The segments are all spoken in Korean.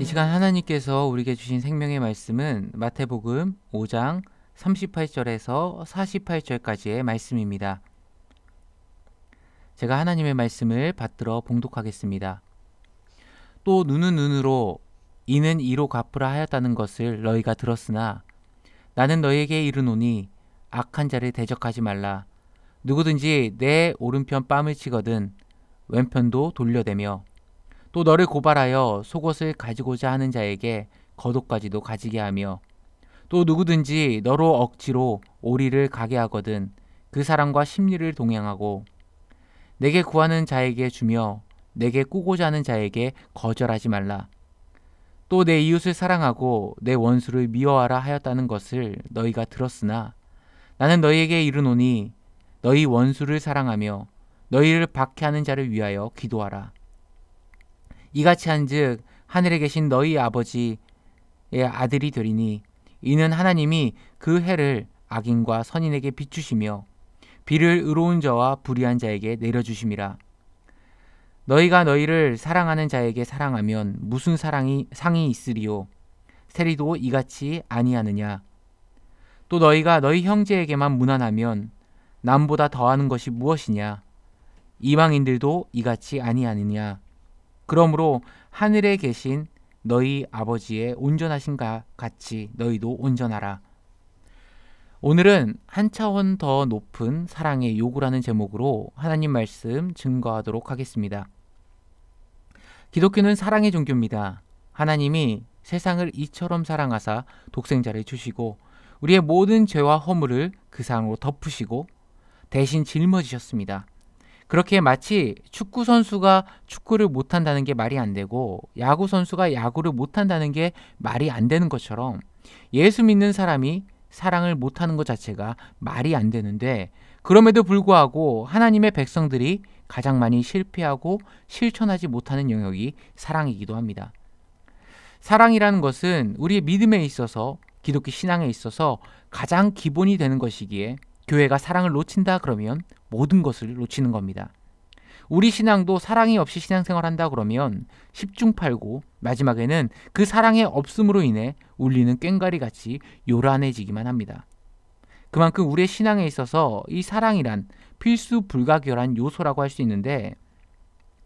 이 시간 하나님께서 우리에게 주신 생명의 말씀은 마태복음 5장 38절에서 48절까지의 말씀입니다. 제가 하나님의 말씀을 받들어 봉독하겠습니다. 또 눈은 눈으로 이는 이로 갚으라 하였다는 것을 너희가 들었으나 나는 너희에게 이르노니 악한 자를 대적하지 말라. 누구든지 내 오른편 뺨을 치거든 왼편도 돌려대며 또 너를 고발하여 속옷을 가지고자 하는 자에게 겉옷까지도 가지게 하며 또 누구든지 너로 억지로 오리를 가게 하거든 그 사람과 심리를 동행하고 내게 구하는 자에게 주며 내게 꾸고자 하는 자에게 거절하지 말라. 또 내 이웃을 사랑하고 내 원수를 미워하라 하였다는 것을 너희가 들었으나 나는 너희에게 이르노니 너희 원수를 사랑하며 너희를 박해하는 자를 위하여 기도하라. 이같이 한즉 하늘에 계신 너희 아버지의 아들이 되리니 이는 하나님이 그 해를 악인과 선인에게 비추시며 비를 의로운 자와 불의한 자에게 내려주심이라. 너희가 너희를 사랑하는 자에게 사랑하면 무슨 상이 있으리요? 세리도 이같이 아니하느냐? 또 너희가 너희 형제에게만 무난하면 남보다 더하는 것이 무엇이냐? 이방인들도 이같이 아니하느냐? 그러므로 하늘에 계신 너희 아버지의 온전하신가 같이 너희도 온전하라. 오늘은 한 차원 더 높은 사랑의 요구라는 제목으로 하나님 말씀 증거하도록 하겠습니다. 기독교는 사랑의 종교입니다. 하나님이 세상을 이처럼 사랑하사 독생자를 주시고 우리의 모든 죄와 허물을 그 상으로 덮으시고 대신 짊어지셨습니다. 그렇게 마치 축구 선수가 축구를 못한다는 게 말이 안 되고 야구 선수가 야구를 못한다는 게 말이 안 되는 것처럼 예수 믿는 사람이 사랑을 못하는 것 자체가 말이 안 되는데 그럼에도 불구하고 하나님의 백성들이 가장 많이 실패하고 실천하지 못하는 영역이 사랑이기도 합니다. 사랑이라는 것은 우리의 믿음에 있어서 기독교 신앙에 있어서 가장 기본이 되는 것이기에 교회가 사랑을 놓친다 그러면 모든 것을 놓치는 겁니다. 우리 신앙도 사랑이 없이 신앙생활한다 그러면 10중8구 마지막에는 그 사랑의 없음으로 인해 울리는 꽹과리같이 요란해지기만 합니다. 그만큼 우리의 신앙에 있어서 이 사랑이란 필수 불가결한 요소라고 할 수 있는데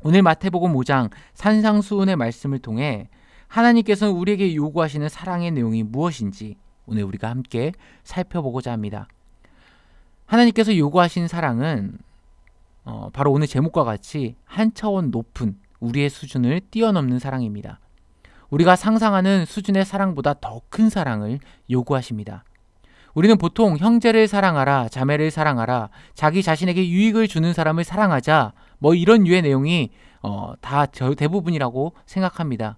오늘 마태복음 5장 산상수훈의 말씀을 통해 하나님께서는 우리에게 요구하시는 사랑의 내용이 무엇인지 오늘 우리가 함께 살펴보고자 합니다. 하나님께서 요구하신 사랑은 바로 오늘 제목과 같이 한 차원 높은 우리의 수준을 뛰어넘는 사랑입니다. 우리가 상상하는 수준의 사랑보다 더 큰 사랑을 요구하십니다. 우리는 보통 형제를 사랑하라, 자매를 사랑하라, 자기 자신에게 유익을 주는 사람을 사랑하자 이런 유의 내용이 다 대부분이라고 생각합니다.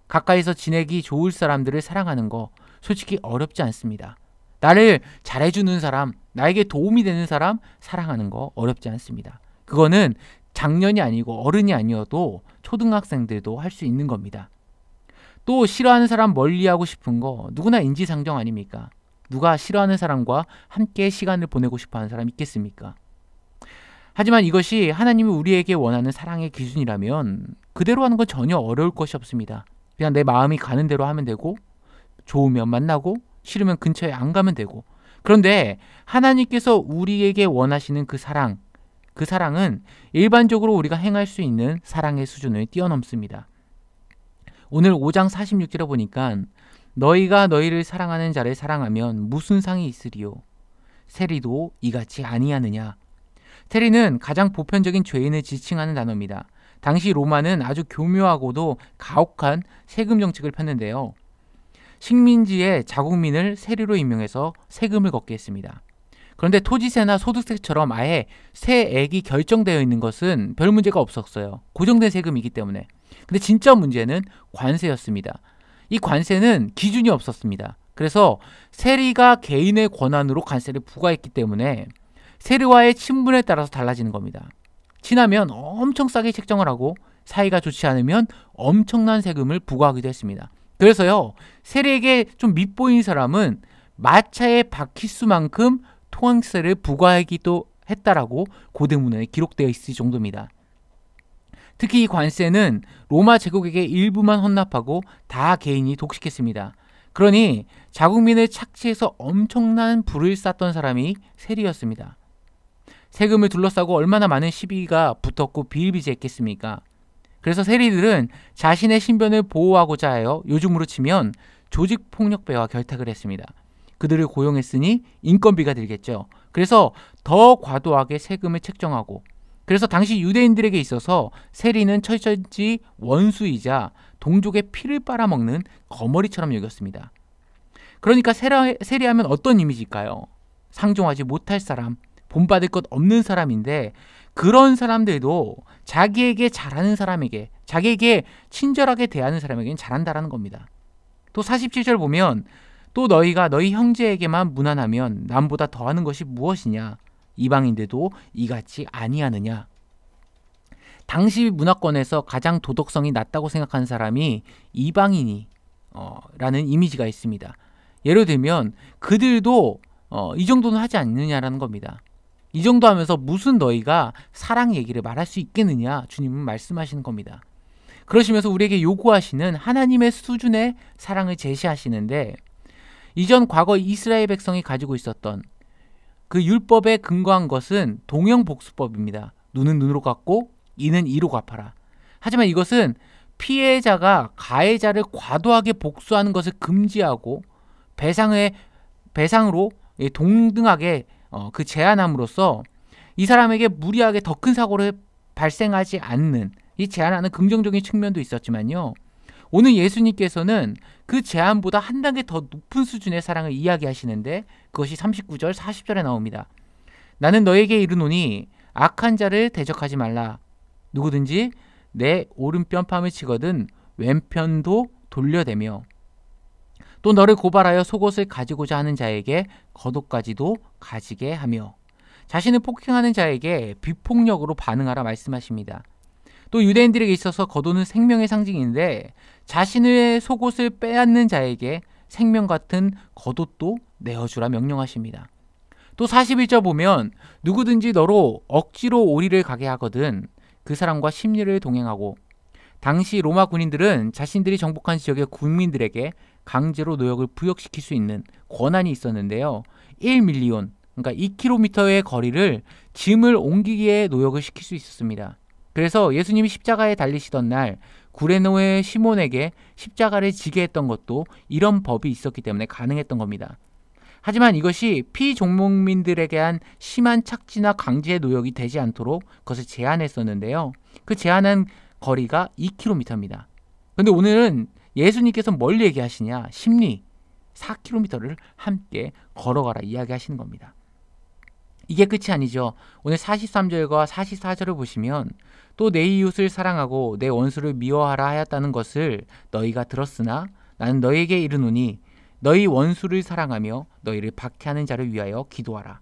가까이서 지내기 좋을 사람들을 사랑하는 거 솔직히 어렵지 않습니다. 나를 잘해주는 사람, 나에게 도움이 되는 사람 사랑하는 거 어렵지 않습니다. 그거는 장년이 아니고 어른이 아니어도 초등학생들도 할 수 있는 겁니다. 또 싫어하는 사람 멀리하고 싶은 거 누구나 인지상정 아닙니까? 누가 싫어하는 사람과 함께 시간을 보내고 싶어하는 사람 있겠습니까? 하지만 이것이 하나님이 우리에게 원하는 사랑의 기준이라면 그대로 하는 건 전혀 어려울 것이 없습니다. 그냥 내 마음이 가는 대로 하면 되고 좋으면 만나고 싫으면 근처에 안 가면 되고 그런데 하나님께서 우리에게 원하시는 그 사랑은 일반적으로 우리가 행할 수 있는 사랑의 수준을 뛰어넘습니다. 오늘 5장 46절에 보니까 너희가 너희를 사랑하는 자를 사랑하면 무슨 상이 있으리요? 세리도 이같이 아니하느냐? 세리는 가장 보편적인 죄인을 지칭하는 단어입니다. 당시 로마는 아주 교묘하고도 가혹한 세금 정책을 폈는데요. 식민지의 자국민을 세리로 임명해서 세금을 걷게 했습니다. 그런데 토지세나 소득세처럼 아예 세액이 결정되어 있는 것은 별 문제가 없었어요. 고정된 세금이기 때문에. 근데 진짜 문제는 관세였습니다. 이 관세는 기준이 없었습니다. 그래서 세리가 개인의 권한으로 관세를 부과했기 때문에 세리와의 친분에 따라서 달라지는 겁니다. 친하면 엄청 싸게 책정을 하고 사이가 좋지 않으면 엄청난 세금을 부과하기도 했습니다. 그래서요, 세리에게 좀 밉보인 사람은 마차의 바퀴수만큼 통행세를 부과하기도 했다라고 고대문헌에 기록되어 있을 정도입니다. 특히 이 관세는 로마 제국에게 일부만 헌납하고 다 개인이 독식했습니다. 그러니 자국민을 착취해서 엄청난 부를 쌓던 사람이 세리였습니다. 세금을 둘러싸고 얼마나 많은 시비가 붙었고 비일비재했겠습니까? 그래서 세리들은 자신의 신변을 보호하고자 하여 요즘으로 치면 조직폭력배와 결탁을 했습니다. 그들을 고용했으니 인건비가 들겠죠. 그래서 더 과도하게 세금을 책정하고, 그래서 당시 유대인들에게 있어서 세리는 철저히 원수이자 동족의 피를 빨아먹는 거머리처럼 여겼습니다. 그러니까 세리하면 어떤 이미지일까요? 상종하지 못할 사람, 본받을 것 없는 사람인데, 그런 사람들도 자기에게 잘하는 사람에게, 자기에게 친절하게 대하는 사람에게는 잘한다라는 겁니다. 또 47절 보면, 또 너희가 너희 형제에게만 무난하면 남보다 더하는 것이 무엇이냐? 이방인들도 이같이 아니하느냐? 당시 문화권에서 가장 도덕성이 낮다고 생각하는 사람이 이방인이 라는 이미지가 있습니다. 예를 들면 그들도 이 정도는 하지 않느냐라는 겁니다. 이 정도 하면서 무슨 너희가 사랑 얘기를 말할 수 있겠느냐, 주님은 말씀하시는 겁니다. 그러시면서 우리에게 요구하시는 하나님의 수준의 사랑을 제시하시는데, 이전 과거 이스라엘 백성이 가지고 있었던 그 율법에 근거한 것은 동형복수법입니다. 눈은 눈으로 갚고 이는 이로 갚아라. 하지만 이것은 피해자가 가해자를 과도하게 복수하는 것을 금지하고 배상으로 동등하게 그 제한함으로써 이 사람에게 무리하게 더 큰 사고를 발생하지 않는, 이 제한하는 긍정적인 측면도 있었지만요, 오늘 예수님께서는 그 제한보다 한 단계 더 높은 수준의 사랑을 이야기하시는데, 그것이 39절 40절에 나옵니다. 나는 너에게 이르노니 악한 자를 대적하지 말라. 누구든지 내 오른편 뺨을 치거든 왼편도 돌려대며, 또 너를 고발하여 속옷을 가지고자 하는 자에게 겉옷까지도 가지게 하며, 자신을 폭행하는 자에게 비폭력으로 반응하라 말씀하십니다. 또 유대인들에게 있어서 겉옷은 생명의 상징인데, 자신의 속옷을 빼앗는 자에게 생명 같은 겉옷도 내어주라 명령하십니다. 또 41절 보면, 누구든지 너로 억지로 오리를 가게 하거든 그 사람과 심리를 동행하고, 당시 로마 군인들은 자신들이 정복한 지역의 국민들에게 강제로 노역을 부역시킬 수 있는 권한이 있었는데요, 1밀리온, 그러니까 2km의 거리를 짐을 옮기기에 노역을 시킬 수 있었습니다. 그래서 예수님이 십자가에 달리시던 날 구레노의 시몬에게 십자가를 지게 했던 것도 이런 법이 있었기 때문에 가능했던 겁니다. 하지만 이것이 피종목민들에게 한 심한 착취나 강제 노역이 되지 않도록 그것을 제한했었는데요, 그 제한한 거리가 2km입니다. 그런데 오늘은 예수님께서 뭘 얘기하시냐? 심리 4km를 함께 걸어가라 이야기하시는 겁니다. 이게 끝이 아니죠. 오늘 43절과 44절을 보시면, 또 내 이웃을 사랑하고 내 원수를 미워하라 하였다는 것을 너희가 들었으나 나는 너희에게 이르노니 너희 원수를 사랑하며 너희를 박해하는 자를 위하여 기도하라.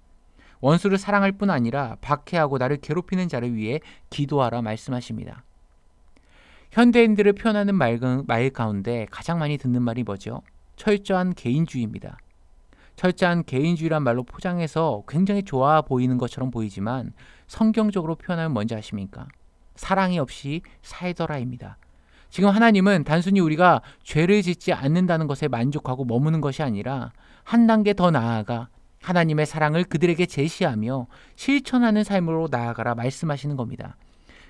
원수를 사랑할 뿐 아니라 박해하고 나를 괴롭히는 자를 위해 기도하라 말씀하십니다. 현대인들을 표현하는 말 가운데 가장 많이 듣는 말이 뭐죠? 철저한 개인주의입니다. 철저한 개인주의란 말로 포장해서 굉장히 좋아 보이는 것처럼 보이지만, 성경적으로 표현하면 뭔지 아십니까? 사랑이 없이 살더라입니다. 지금 하나님은 단순히 우리가 죄를 짓지 않는다는 것에 만족하고 머무는 것이 아니라 한 단계 더 나아가 하나님의 사랑을 그들에게 제시하며 실천하는 삶으로 나아가라 말씀하시는 겁니다.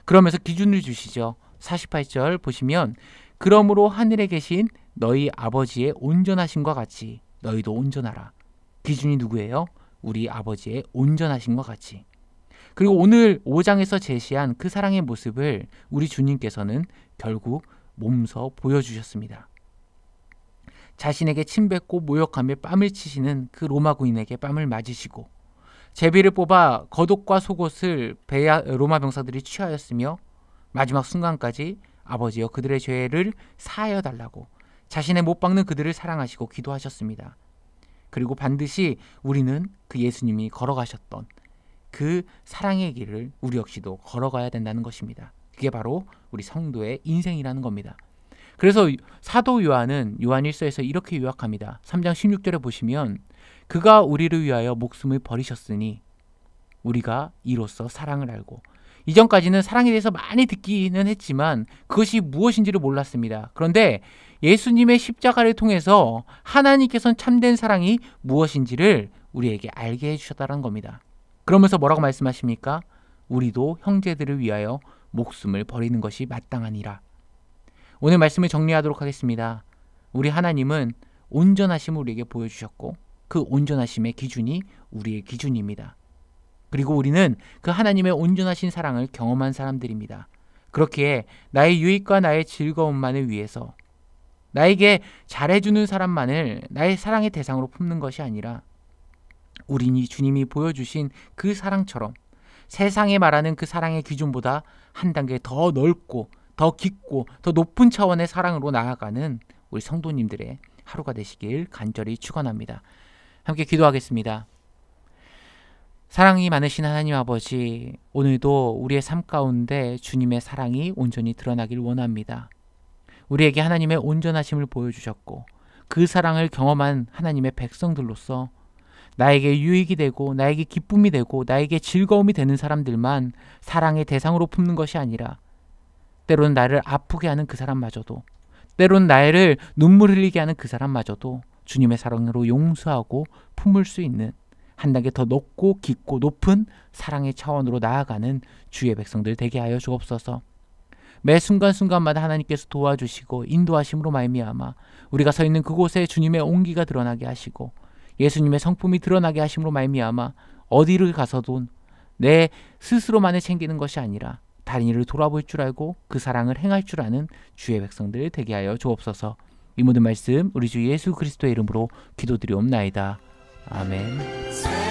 그러면서 기준을 주시죠. 48절 보시면, 그러므로 하늘에 계신 너희 아버지의 온전하심과 같이 너희도 온전하라. 기준이 누구예요? 우리 아버지의 온전하심과 같이. 그리고 오늘 5장에서 제시한 그 사랑의 모습을 우리 주님께서는 결국 몸소 보여주셨습니다. 자신에게 침뱉고 모욕하며 뺨을 치시는 그 로마 군인에게 뺨을 맞으시고, 제비를 뽑아 겉옷과 속옷을 로마 병사들이 취하였으며, 마지막 순간까지 아버지여 그들의 죄를 사하여 달라고 자신의 못 박는 그들을 사랑하시고 기도하셨습니다. 그리고 반드시 우리는 그 예수님이 걸어가셨던 그 사랑의 길을 우리 역시도 걸어가야 된다는 것입니다. 그게 바로 우리 성도의 인생이라는 겁니다. 그래서 사도 요한은 요한 1서에서 이렇게 요약합니다. 3장 16절에 보시면, 그가 우리를 위하여 목숨을 버리셨으니 우리가 이로써 사랑을 알고 이전까지는 사랑에 대해서 많이 듣기는 했지만 그것이 무엇인지를 몰랐습니다. 그런데 예수님의 십자가를 통해서 하나님께서는 참된 사랑이 무엇인지를 우리에게 알게 해주셨다는 겁니다. 그러면서 뭐라고 말씀하십니까? 우리도 형제들을 위하여 목숨을 버리는 것이 마땅하니라. 오늘 말씀을 정리하도록 하겠습니다. 우리 하나님은 온전하심을 우리에게 보여주셨고 그 온전하심의 기준이 우리의 기준입니다. 그리고 우리는 그 하나님의 온전하신 사랑을 경험한 사람들입니다. 그렇기에 나의 유익과 나의 즐거움만을 위해서 나에게 잘해주는 사람만을 나의 사랑의 대상으로 품는 것이 아니라 우리 주님이 보여주신 그 사랑처럼 세상에 말하는 그 사랑의 기준보다 한 단계 더 넓고 더 깊고 더 높은 차원의 사랑으로 나아가는 우리 성도님들의 하루가 되시길 간절히 축원합니다. 함께 기도하겠습니다. 사랑이 많으신 하나님 아버지, 오늘도 우리의 삶 가운데 주님의 사랑이 온전히 드러나길 원합니다. 우리에게 하나님의 온전하심을 보여주셨고 그 사랑을 경험한 하나님의 백성들로서 나에게 유익이 되고 나에게 기쁨이 되고 나에게 즐거움이 되는 사람들만 사랑의 대상으로 품는 것이 아니라 때로는 나를 아프게 하는 그 사람마저도, 때로는 나를 눈물 흘리게 하는 그 사람마저도 주님의 사랑으로 용서하고 품을 수 있는 한 단계 더 높고 깊고 높은 사랑의 차원으로 나아가는 주의 백성들 되게 하여 주옵소서. 매 순간순간마다 하나님께서 도와주시고 인도하심으로 말미암아 우리가 서 있는 그곳에 주님의 온기가 드러나게 하시고 예수님의 성품이 드러나게 하심으로 말미암아 어디를 가서도 내 스스로만을 챙기는 것이 아니라 다른 이를 돌아볼 줄 알고 그 사랑을 행할 줄 아는 주의 백성들 되게 하여 주옵소서. 이 모든 말씀 우리 주 예수 그리스도의 이름으로 기도드리옵나이다. 아멘.